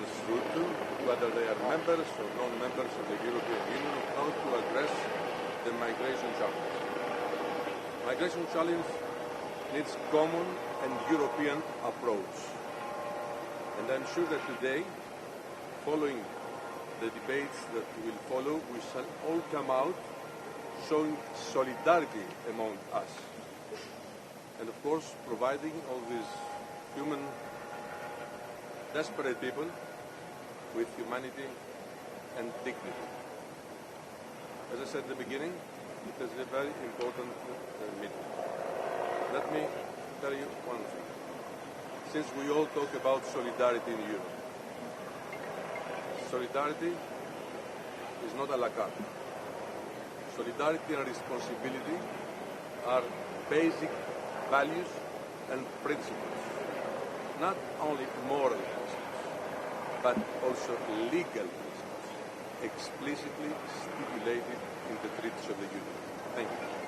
citizens should, whether they are members or non-members of the European Union, how to address the migration challenge. Migration challenge needs common and European approach. And I'm sure that today, following the debates that will follow, we shall all come out showing solidarity among us. And of course, providing all these human, desperate people with humanity and dignity. As I said at the beginning, it is a very important meeting. Let me tell you one thing. Since we all talk about solidarity in Europe, solidarity is not a la carte. Solidarity and responsibility are basic values and principles, not only moral principles, but also legal principles, explicitly stipulated in the treaties of the Union. Thank you.